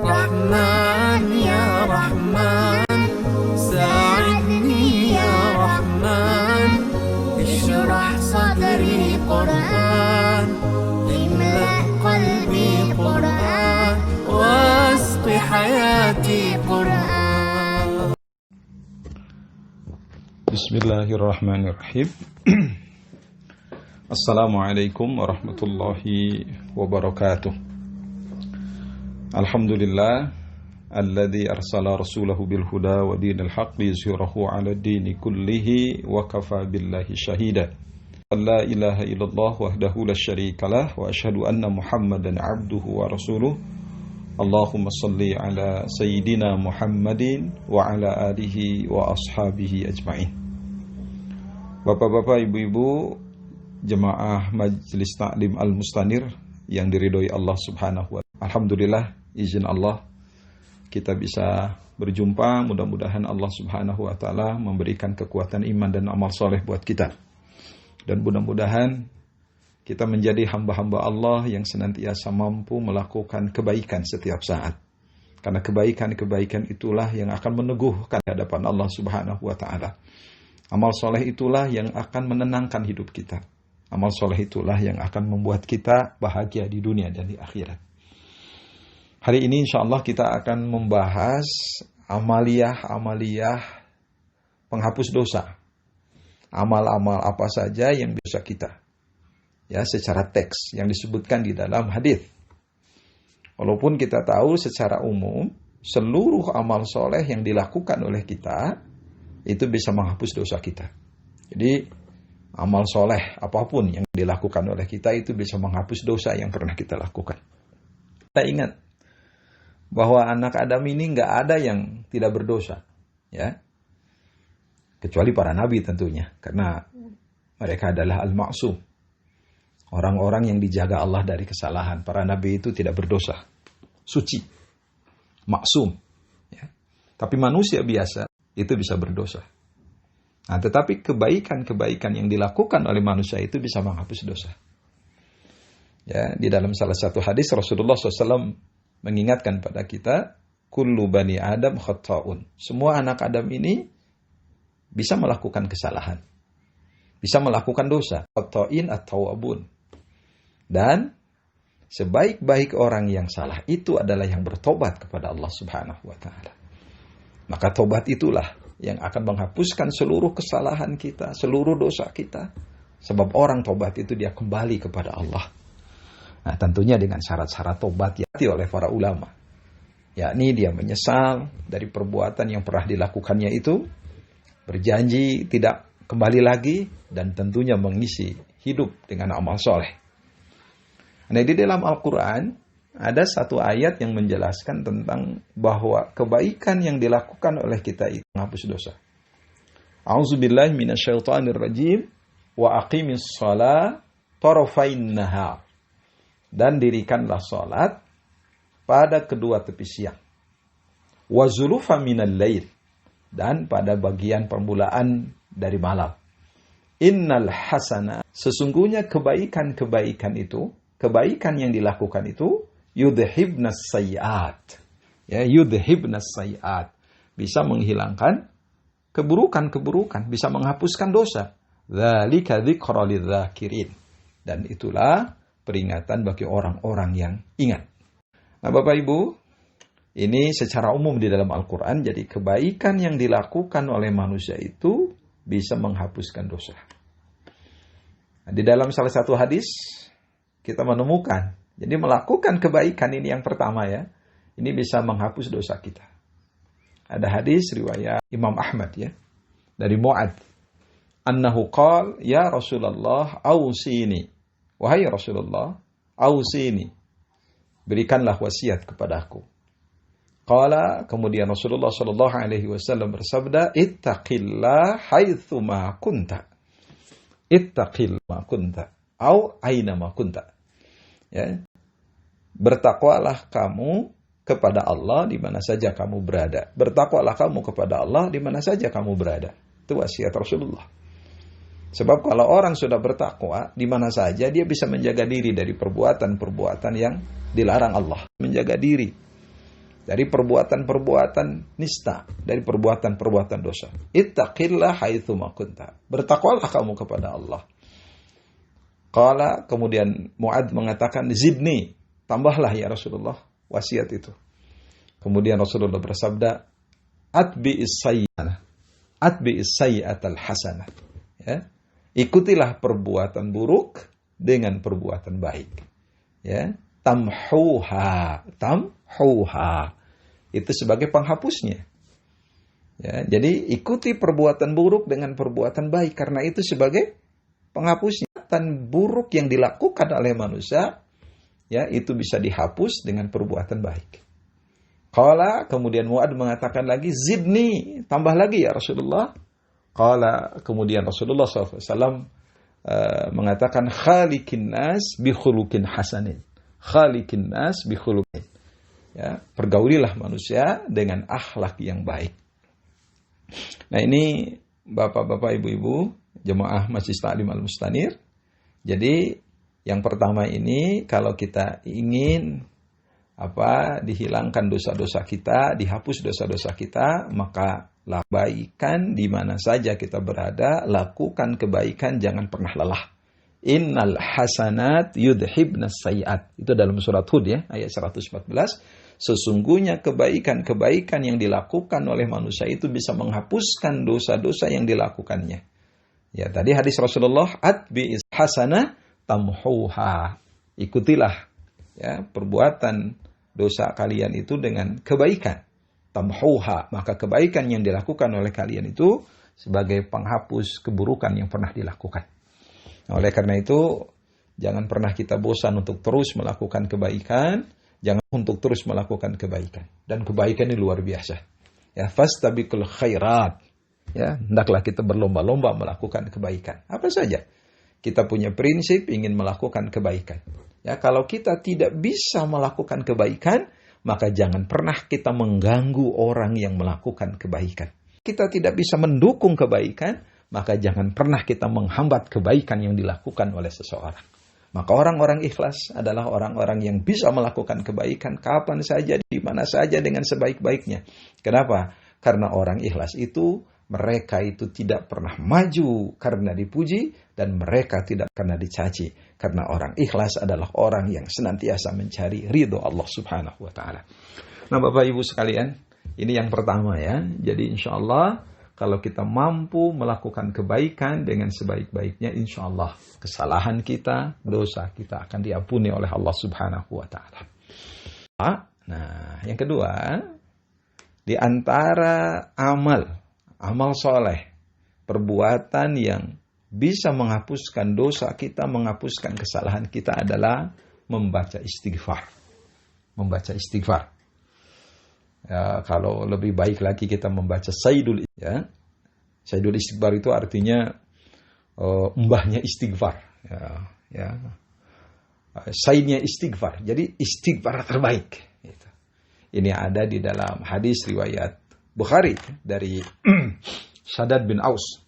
رحمن يا رحمن ساعدني يا رحمن اشرح صدري قرآن املأ قلبي قرآن واسق حياتي قرآن. Bismillahirrahmanirrahim. Assalamualaikum warahmatullahi wabarakatuh. Alhamdulillah alladzi arsala rasulahu bil huda wa dinil haqqi yuzhirahu 'ala dini kullihi wa kafa billahi shahida. La ilaha illallah wahdahu la syarikalah wa asyhadu anna Muhammadan 'abduhu wa rasuluh. Allahumma shalli ala sayyidina Muhammadin wa ala alihi wa ashabihi ajma'in. Bapak-bapak, ibu-ibu, jemaah Majelis Ta'lim Al-Mustanir yang diridhoi Allah Subhanahu wa ta'ala. Alhamdulillah, izin Allah kita bisa berjumpa. Mudah-mudahan Allah Subhanahu wa ta'ala memberikan kekuatan iman dan amal soleh buat kita. Dan mudah-mudahan kita menjadi hamba-hamba Allah yang senantiasa mampu melakukan kebaikan setiap saat. Karena kebaikan-kebaikan itulah yang akan meneguhkan hadapan Allah Subhanahu wa ta'ala. Amal soleh itulah yang akan menenangkan hidup kita. Amal soleh itulah yang akan membuat kita bahagia di dunia dan di akhirat. Hari ini insya Allah kita akan membahas amaliyah penghapus dosa. Amal-amal apa saja yang bisa kita. Ya, secara teks yang disebutkan di dalam hadis. Walaupun kita tahu secara umum seluruh amal soleh yang dilakukan oleh kita itu bisa menghapus dosa kita. Jadi amal soleh apapun yang dilakukan oleh kita itu bisa menghapus dosa yang pernah kita lakukan. Kita ingat bahwa anak Adam ini nggak ada yang tidak berdosa, ya, kecuali para nabi tentunya, karena mereka adalah al-ma'sum, orang-orang yang dijaga Allah dari kesalahan. Para nabi itu tidak berdosa, suci, maksum, ya. Tapi manusia biasa itu bisa berdosa. Nah, tetapi kebaikan-kebaikan yang dilakukan oleh manusia itu bisa menghapus dosa. Ya, di dalam salah satu hadis Rasulullah SAW mengingatkan pada kita, kullu bani Adam khata'un. Semua anak Adam ini bisa melakukan kesalahan, bisa melakukan dosa. Khata'in at-tawwabun. Dan sebaik-baik orang yang salah itu adalah yang bertobat kepada Allah Subhanahu wa ta'ala. Maka tobat itulah yang akan menghapuskan seluruh kesalahan kita, seluruh dosa kita. Sebab orang tobat itu dia kembali kepada Allah. Nah, tentunya dengan syarat-syarat tobat yang oleh para ulama. Yakni dia menyesal dari perbuatan yang pernah dilakukannya itu, berjanji tidak kembali lagi, dan tentunya mengisi hidup dengan amal soleh. Nah, di dalam Al-Quran ada satu ayat yang menjelaskan tentang bahwa kebaikan yang dilakukan oleh kita itu menghapus dosa. A'udzubillahi minasyaitonirrajim wa aqimis shalah tarafain nahar. Dan dirikanlah salat pada kedua tepi siang. Wa zulufa minal lail. Dan pada bagian permulaan dari malam. Innal hasana. Sesungguhnya kebaikan-kebaikan itu, kebaikan yang dilakukan itu, yudhibnas sayyiat. Ya, yudhibnas sayyiat. Bisa menghilangkan keburukan-keburukan, bisa menghapuskan dosa. Dzalika dzikra lidzakirin. Dan itulah peringatan bagi orang-orang yang ingat. Nah, Bapak Ibu, ini secara umum di dalam Al-Quran, jadi kebaikan yang dilakukan oleh manusia itu bisa menghapuskan dosa. Nah, di dalam salah satu hadis, kita menemukan, jadi melakukan kebaikan ini yang pertama ya, ini bisa menghapus dosa kita. Ada hadis riwayat Imam Ahmad ya, dari Mu'ad annahu qala ya Rasulullah ausini. Wahai Rasulullah, ausini. Berikanlah wasiat kepadaku. Qala, kemudian Rasulullah sallallahu alaihi wasallam bersabda, ittaqillah haitsu ma kunta. Ittaqil ma kunta au aina ma kunta. Ya. Bertakwalah kamu kepada Allah di mana saja kamu berada. Bertakwalah kamu kepada Allah di mana saja kamu berada. Itu wasiat Rasulullah. Sebab kalau orang sudah bertakwa, di mana saja dia bisa menjaga diri dari perbuatan-perbuatan yang dilarang Allah. Menjaga diri dari perbuatan-perbuatan nista, dari perbuatan-perbuatan dosa. Ittaqillah haitsu ma kunta. Bertakwalah kamu kepada Allah. Qala, kemudian Mu'adz mengatakan, zidni, tambahlah ya Rasulullah wasiat itu. Kemudian Rasulullah bersabda, atbi'is sayyi'atal hasanah. Ya. Ikutilah perbuatan buruk dengan perbuatan baik. Ya. Tamhuha. Itu sebagai penghapusnya. Ya, jadi ikuti perbuatan buruk dengan perbuatan baik, karena itu sebagai penghapusnya. Perbuatan buruk yang dilakukan oleh manusia, ya, itu bisa dihapus dengan perbuatan baik. Qala, kemudian Mu'adz mengatakan lagi, zidni, tambah lagi ya Rasulullah. Qala, kemudian Rasulullah SAW mengatakan, khaliqin nas bi khuluqin hasanin. Khaliqin nas bi khuluqin. Ya, pergaulilah manusia dengan akhlak yang baik. Nah, ini Bapak-bapak, Ibu-ibu, jemaah Masjid Ta'lim Al-Mustanir. Jadi yang pertama ini, kalau kita ingin dihilangkan dosa-dosa kita, dihapus dosa-dosa kita, maka kebaikan di mana saja kita berada, lakukan kebaikan, jangan pernah lelah. Innal hasanat yudhibnas sayyi'at. Itu dalam surat Hud ya, ayat 114. Sesungguhnya kebaikan-kebaikan yang dilakukan oleh manusia itu bisa menghapuskan dosa-dosa yang dilakukannya. Ya, tadi hadis Rasulullah, atbi'is hasanah tamhuha. Ikutilah ya perbuatan dosa kalian itu dengan kebaikan. Tamhuha, maka kebaikan yang dilakukan oleh kalian itu sebagai penghapus keburukan yang pernah dilakukan. Nah, oleh karena itu, jangan pernah kita bosan untuk terus melakukan kebaikan, jangan untuk terus melakukan kebaikan. Dan kebaikan ini luar biasa. Ya, fastabiqul khairat. Ya, hendaklah kita berlomba-lomba melakukan kebaikan. Apa saja. Kita punya prinsip ingin melakukan kebaikan. Ya, kalau kita tidak bisa melakukan kebaikan, maka jangan pernah kita mengganggu orang yang melakukan kebaikan. Kita tidak bisa mendukung kebaikan, maka jangan pernah kita menghambat kebaikan yang dilakukan oleh seseorang. Maka orang-orang ikhlas adalah orang-orang yang bisa melakukan kebaikan kapan saja, di mana saja dengan sebaik-baiknya. Kenapa? Karena orang ikhlas itu, mereka itu tidak pernah maju karena dipuji, dan mereka tidak karena dicaci. Karena orang ikhlas adalah orang yang senantiasa mencari ridho Allah Subhanahu wa Ta'ala. Nah, Bapak Ibu sekalian, ini yang pertama ya. Jadi insya Allah, kalau kita mampu melakukan kebaikan dengan sebaik-baiknya, insya Allah kesalahan kita, dosa kita akan diampuni oleh Allah Subhanahu wa Ta'ala. Nah, yang kedua, di antara amal soleh, perbuatan yang bisa menghapuskan dosa kita, menghapuskan kesalahan kita adalah membaca istighfar. Membaca istighfar. Ya, kalau lebih baik lagi kita membaca Sayyidul ya. Sayyidul istighfar itu artinya mbahnya istighfar. Ya. Sayyidnya istighfar. Jadi istighfar terbaik. Gitu. Ini ada di dalam hadis riwayat Bukhari dari Shaddad bin Aus.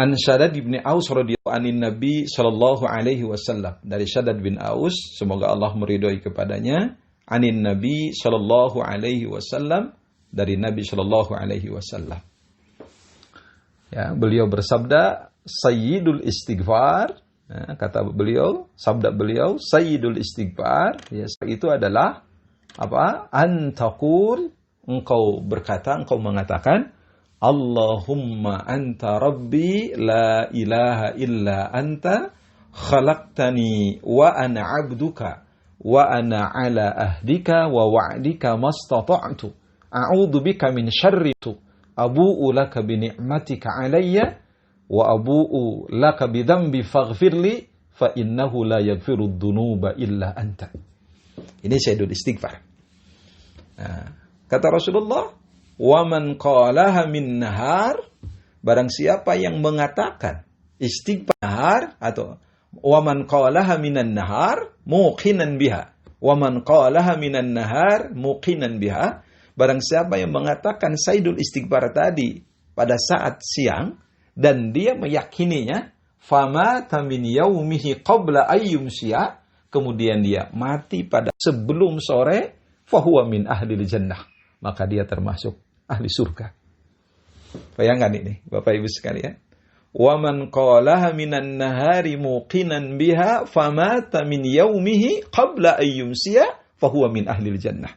An Shaddad bin Aus radhiyallahu anhu Nabi sallallahu alaihi wasallam. Dari Shaddad bin Aus, semoga Allah meridhoi kepadanya, anin Nabi sallallahu alaihi wasallam, dari Nabi sallallahu alaihi wasallam. Ya, beliau bersabda, Sayyidul istighfar, ya, kata beliau, sabda beliau, Sayyidul istighfar, ya, itu adalah apa? Antaqul, engkau berkata, engkau mengatakan, Allahumma anta rabbi la ilaha illa anta khalaqtani wa ana abduka wa ana ala ahdika wa wa'dika mastata'tu a'udzu bika min syarri abu'u laka bi ni'matika 'alayya wa abu'u laka bi dhanbi faghfirli fa innahu la yaghfiru dzunuba illa anta. Ini sayyidul istighfar. Nah, kata Rasulullah, wa man qalaha min nahar, barang siapa yang mengatakan istighfar atau wa man qalaha minan nahar muqinan biha, wa man qalaha minan nahar muqinan biha, barang siapa yang mengatakan sayyidul istighfar tadi pada saat siang dan dia meyakininya, famata min yaumihi qabla ayyumsiya, kemudian dia mati pada sebelum sore, fahuwa min ahlil jannah, maka dia termasuk ahli surga. Bayangkan ini Bapak Ibu sekalian, wa man qalaha minan nahari muqinan biha famata min yaumihi qabla ayyumsiya fahuwa min ahlil jannah.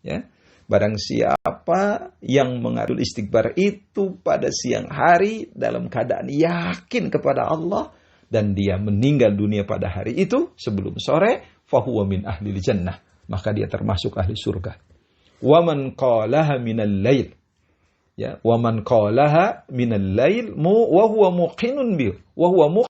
Ya, barang siapa yang mengadul istighfar itu pada siang hari dalam keadaan yakin kepada Allah dan dia meninggal dunia pada hari itu sebelum sore, fahuwa min ahlil jannah, maka dia termasuk ahli surga. Wa man qalaha minal lail, ya, wa man qalaha minal lail wa huwa muqinun bi wa huwa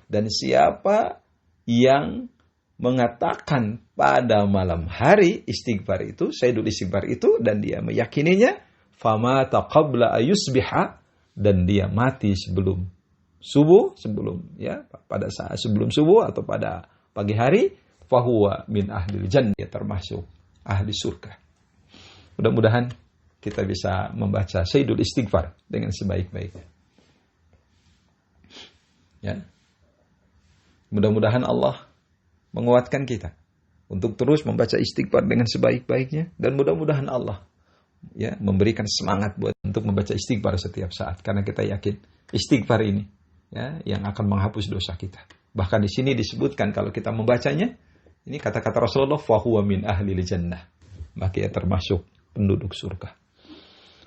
dan siapa yang mengatakan pada malam hari istighfar itu, sayyidul istighfar itu, dan dia meyakininya, famata qabla ayusbiha, dan dia mati sebelum subuh, pada saat sebelum subuh atau pada pagi hari, fahuwa min ahlil jannah, dia termasuk ahli surga. Mudah-mudahan kita bisa membaca sayyidul istighfar dengan sebaik-baiknya. Ya. Mudah-mudahan Allah menguatkan kita untuk terus membaca istighfar dengan sebaik-baiknya, dan mudah-mudahan Allah memberikan semangat buat untuk membaca istighfar setiap saat, karena kita yakin istighfar ini yang akan menghapus dosa kita. Bahkan di sini disebutkan kalau kita membacanya, ini kata-kata Rasulullah, fahuwa min ahlil jannah, maka ia termasuk penduduk surga.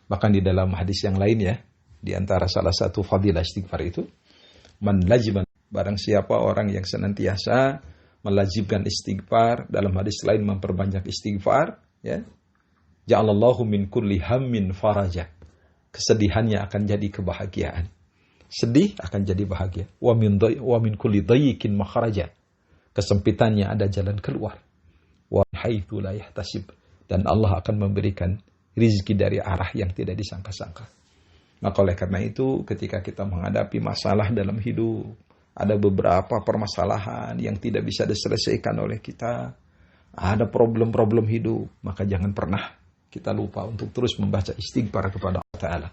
Bahkan di dalam hadis yang lain di antara salah satu fadilah istighfar itu, man lajiban, barang siapa orang yang senantiasa melajibkan istighfar, dalam hadis lain memperbanyak istighfar, ja'alallahu min kulli hammin faraja, kesedihannya akan jadi kebahagiaan, sedih akan jadi bahagia. Wa min kulli dayikin makharaja, kesempitannya ada jalan keluar. Wa haitsu la yahtasib, dan Allah akan memberikan rizki dari arah yang tidak disangka-sangka. Maka oleh karena itu, ketika kita menghadapi masalah dalam hidup, ada beberapa permasalahan yang tidak bisa diselesaikan oleh kita, ada problem-problem hidup, maka jangan pernah kita lupa untuk terus membaca istighfar kepada Allah Ta'ala,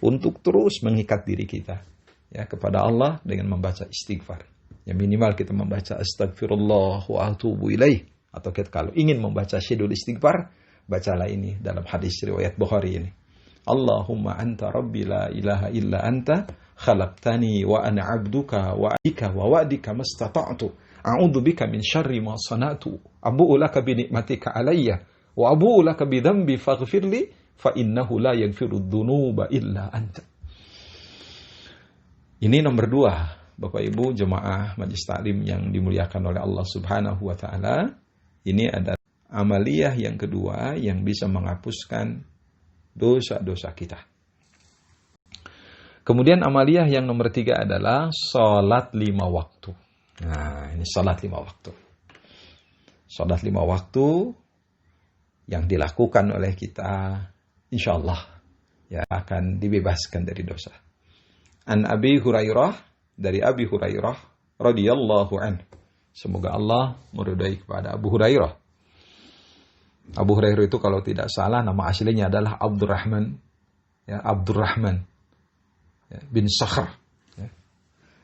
untuk terus mengikat diri kita kepada Allah dengan membaca istighfar. Yang minimal kita membaca astagfirullah wa atubu ilaih, atau kita kalau ingin membaca syedul istighfar, bacalah ini dalam hadis riwayat Bukhari ini. Allahumma anta rabbi la ilaha illa anta khalaqtani wa ana abduka wa adika wa wa'dika mastata'tu a'udzu bika min syarri ma sana'tu abu'u laka bi ni'matika alayya wa abu'u laka bi dhanbi faghfirli fa innahu la yaghfiru dzunuba illa anta. Ini nomor 2, Bapak Ibu jemaah majelis taklim yang dimuliakan oleh Allah Subhanahu wa taala. Ini adalah amaliyah yang kedua yang bisa menghapuskan dosa-dosa kita. Kemudian amaliyah yang nomor 3 adalah sholat 5 waktu. Nah, ini sholat 5 waktu. Sholat 5 waktu yang dilakukan oleh kita, insya Allah akan dibebaskan dari dosa. An Abi Hurairah, dari Abi Hurairah radhiyallahu anhu. Semoga Allah meridai kepada Abu Hurairah. Abu Hurairah itu kalau tidak salah nama aslinya adalah Abdurrahman bin Sakhr.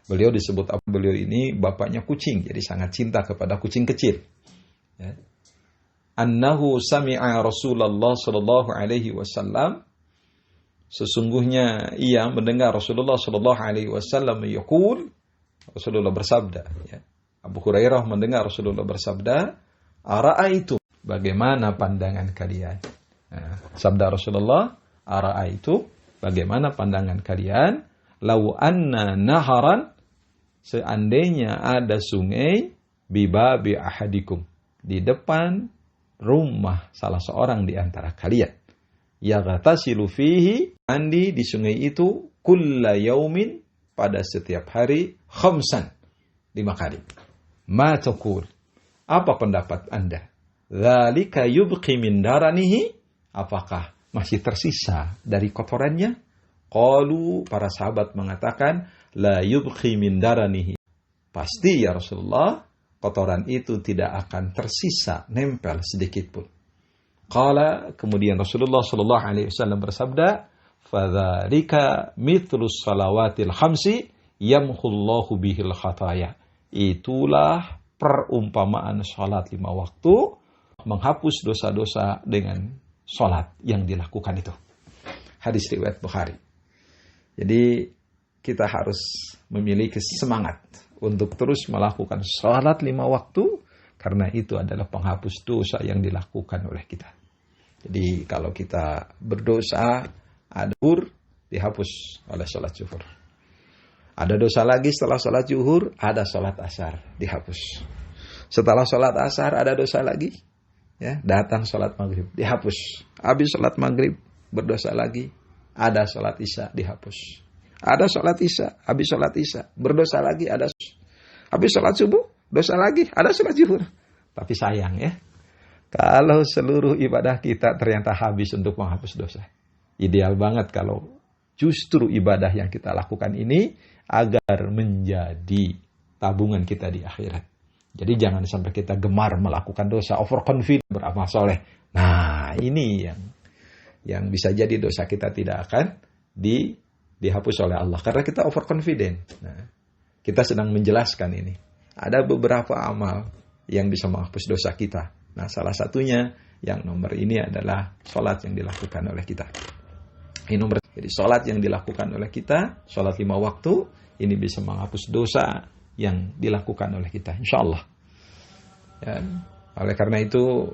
Beliau disebut, beliau ini bapaknya kucing, jadi sangat cinta kepada kucing kecil. Annahu sami'a Rasulullah sallallahu alaihi wasallam, sesungguhnya ia mendengar Rasulullah sallallahu alaihi wasallam yaqul, Rasulullah bersabda. Abu Hurairah mendengar Rasulullah bersabda, ara'aitu, bagaimana pandangan kalian? Sabda Rasulullah, ara'aitu, bagaimana pandangan kalian? Lau anna naharan, seandainya ada sungai, bibabi ahadikum, di depan rumah salah seorang di antara kalian. Yaghtasilu fihi, mandi di sungai itu, kulla yaumin, pada setiap hari, 5 kali. Ma taqul, apa pendapat Anda? Dzalika yubqi min daranihi, apakah masih tersisa dari kotorannya? Qalu, para sahabat mengatakan, la yubqi min daranihi. Pasti ya Rasulullah, kotoran itu tidak akan tersisa, nempel sedikit pun. Qala, kemudian Rasulullah sallallahu alaihi wasallam bersabda, fadzalika mithlus salawatil khamsi yamhullahu bihil khataya. Itulah perumpamaan salat 5 waktu, menghapus dosa-dosa dengan salat yang dilakukan itu. Hadis riwayat Bukhari. Jadi kita harus memiliki semangat untuk terus melakukan salat 5 waktu, karena itu adalah penghapus dosa yang dilakukan oleh kita. Jadi kalau kita berdosa, ada zuhur, dihapus oleh salat zuhur. Ada dosa lagi setelah salat zuhur, ada salat asar, dihapus. Setelah salat asar ada dosa lagi, ya, datang salat maghrib, dihapus. Habis salat maghrib, berdosa lagi, ada salat isya, dihapus. Ada salat isya, habis salat isya, berdosa lagi, ada. Habis salat subuh, dosa lagi, ada salat zuhur. Tapi sayang ya, kalau seluruh ibadah kita ternyata habis untuk menghapus dosa. Ideal banget kalau justru ibadah yang kita lakukan ini agar menjadi tabungan kita di akhirat. Jadi jangan sampai kita gemar melakukan dosa, overconfident beramal soleh. Nah, ini yang bisa jadi dosa kita tidak akan dihapus oleh Allah. Karena kita overconfident. Nah, kita sedang menjelaskan ini. Ada beberapa amal yang bisa menghapus dosa kita. Nah, salah satunya yang nomor ini adalah sholat yang dilakukan oleh kita. Ini nomor. Jadi sholat yang dilakukan oleh kita, sholat 5 waktu, ini bisa menghapus dosa yang dilakukan oleh kita, insya Allah. Ya, oleh karena itu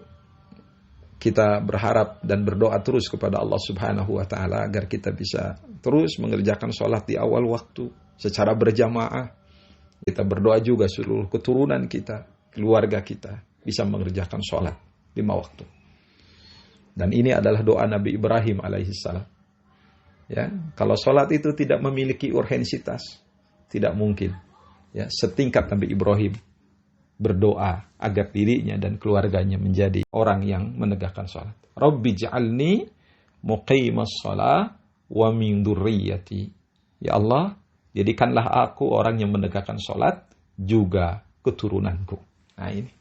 kita berharap dan berdoa terus kepada Allah Subhanahu wa Ta'ala agar kita bisa terus mengerjakan sholat di awal waktu secara berjamaah. Kita berdoa juga seluruh keturunan kita, keluarga kita bisa mengerjakan sholat 5 waktu. Dan ini adalah doa Nabi Ibrahim alaihissalam. Ya, kalau sholat itu tidak memiliki urgensitas, tidak mungkin. Ya, setingkat Nabi Ibrahim berdoa agar dirinya dan keluarganya menjadi orang yang menegakkan sholat. Rabbi ja'alni muqimas sholah wa min dzurriyyati. Ya Allah, jadikanlah aku orang yang menegakkan sholat, juga keturunanku. Nah ini.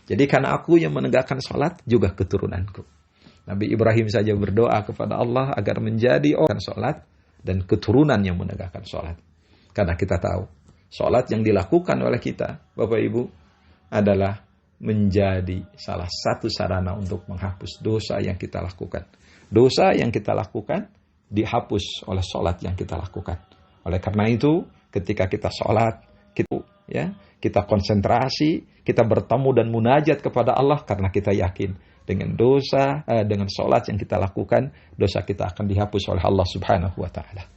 Jadikan aku yang menegakkan sholat, juga keturunanku. Nabi Ibrahim saja berdoa kepada Allah agar menjadi orang sholat dan keturunan yang menegakkan sholat. Karena kita tahu, sholat yang dilakukan oleh kita, Bapak Ibu, adalah menjadi salah satu sarana untuk menghapus dosa yang kita lakukan. Dosa yang kita lakukan dihapus oleh sholat yang kita lakukan. Oleh karena itu, ketika kita sholat, kita konsentrasi, kita bertemu dan munajat kepada Allah karena kita yakin dengan dengan sholat yang kita lakukan, dosa kita akan dihapus oleh Allah Subhanahu wa Ta'ala.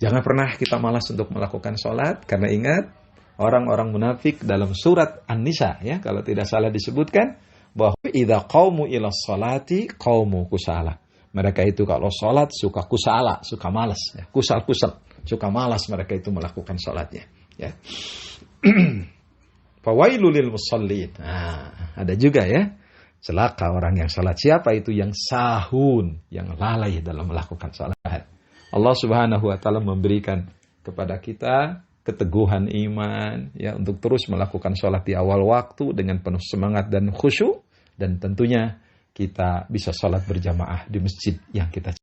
Jangan pernah kita malas untuk melakukan sholat, karena ingat, orang-orang munafik dalam surat An-Nisa, ya, kalau tidak salah disebutkan, bahwa idza qaumu ila sholati qaumu kusala. Mereka itu kalau sholat suka kusala, suka malas, ya, kusal-kusal, suka malas mereka itu melakukan sholatnya. Ya. Fawailul lil musallin. Nah, ada juga ya, celaka orang yang sholat. Siapa itu? Yang sahun, yang lalai dalam melakukan sholat. Allah Subhanahu wa Ta'ala memberikan kepada kita keteguhan iman, ya, untuk terus melakukan sholat di awal waktu dengan penuh semangat dan khusyuk, dan tentunya kita bisa sholat berjamaah di masjid yang kita